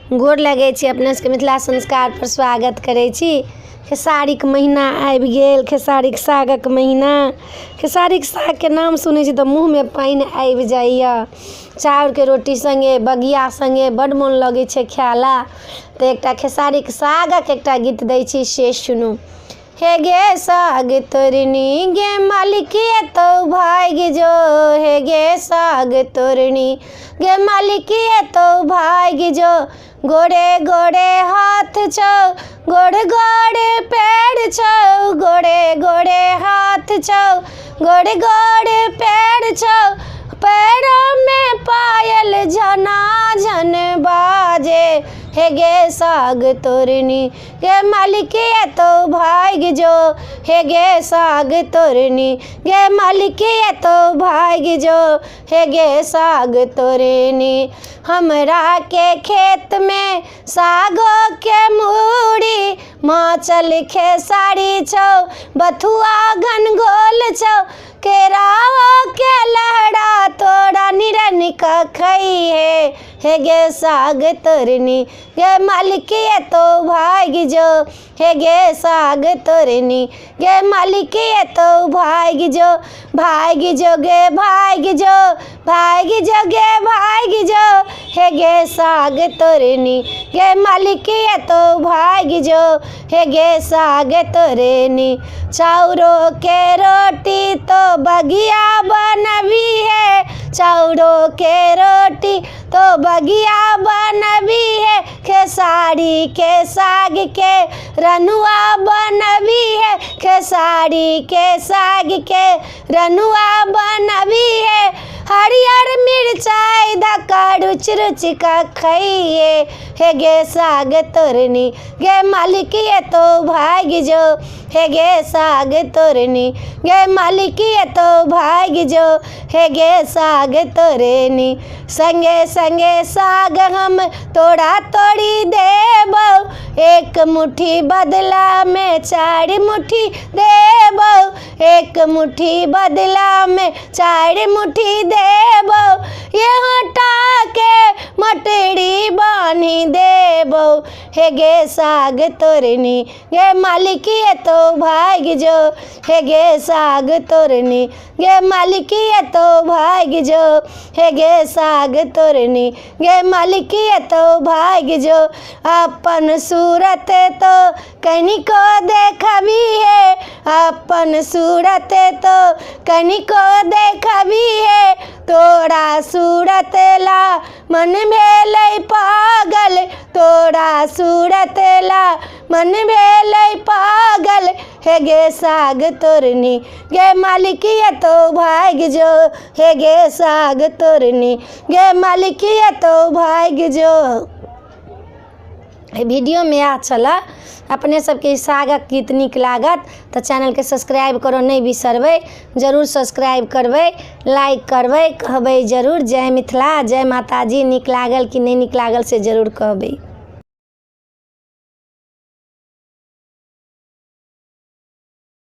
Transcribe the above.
गोर लगै छी। अपने सबके मिथिला संस्कार पर स्वागत करै छी। खेसारीक महीना आबि गेल, खेसारीक सागक महीना। खेसारीक सागके नाम सुनै छी तऽ मुँहमे पानि आबि जाइए। चाउरके रोटी संगे, बगिया संगे बड्ड मोन लगै छै खायला। तऽ एकटा खेसारीक सागक एकटा गीत दै छी, से सुनू। हे गे साग तोरनी गे मालिकी तो भागि जो, हे गे साग तोरनी गे मालिकी तो भागि जो। गोड़े गोड़े हाथ छौ, गोड़े गोड़े पैर छौ, गोड़े गोड़े हाथ छौ, गोड़े गोड़े पैर छौ। पैरों में पायल झना झन बाजे, हे गे साग तोरनी गे मालिकी तो भागि जो, हे गे साग तोरनी गे मालिकी तो भागि जो, हे गे साग तोरनी। हमरा के खेत में सागो के मूड़ी, माचल खेसारी छौ, बथुआ घनघोल छौ। केराओ के लहड़ा तोरा निरन का खई है, हे गे साग तोरनी गे मालिकी तो भागि जो, हे गे साग तोरनी गे मालिकी तो भागि जो। भागि जो गे भागि जो, भागि जो गे भागि जो, हे गे साग तोरनी गे मालिकी तो भागि जो, हे गे साग तोरनी। चाउरों के रोटी तो बगिया बनबी है, चाउरों के रोटी तो बगिया बनबी है। खेसारी के साग के रनुआ बनबी है, खेसारी के साग के रनुआ बनबी है। हरियर मिर्चाई धक्का रुच रुच का खइए, हे गे साग तोरनी गे मालिकी तो भागि जो, हे गे साग तोरनी गे मालिकी तो भागि जो, हे गे साग तोरनी। संगे संगे साग हम तोड़ा तोड़ी देबो, एक मुट्ठी बदला में 4 मुट्ठी देबो, एक मुट्ठी बदला में 4 मुट्ठी देबो। ये हटा के मटरी बानी देबो, हे गे साग तोरनी गे मालिकी तो भागि जो, हे गे साग तोरनी गे मालिकी तो भागि जो, हे गे साग तोरनी गे मालिकी तो भागि जो। अपन सूरत तो कनिको देखबी है, अपन सूरत तो कनिको देखबी है। तोरा सूरत ला मन भेलै पागल, तोरा सूरत ला मन भेलै पागल, हे गे साग तोरनी गे मालिकी तो भागि जो, हे गे साग तोरनी गे मालिकी तो भागि जो। वीडियो में आ चला अपने सबके सागक गीत नीक लागत तो चैनल के सब्सक्राइब करो नहीं बिसरबै। जरूर सब्सक्राइब करबै, लाइक करबै, कहबै जरूर जय मिथिला, जय माताजी। नीक लागल कि नहीं नीक लागल से जरूर कहबै।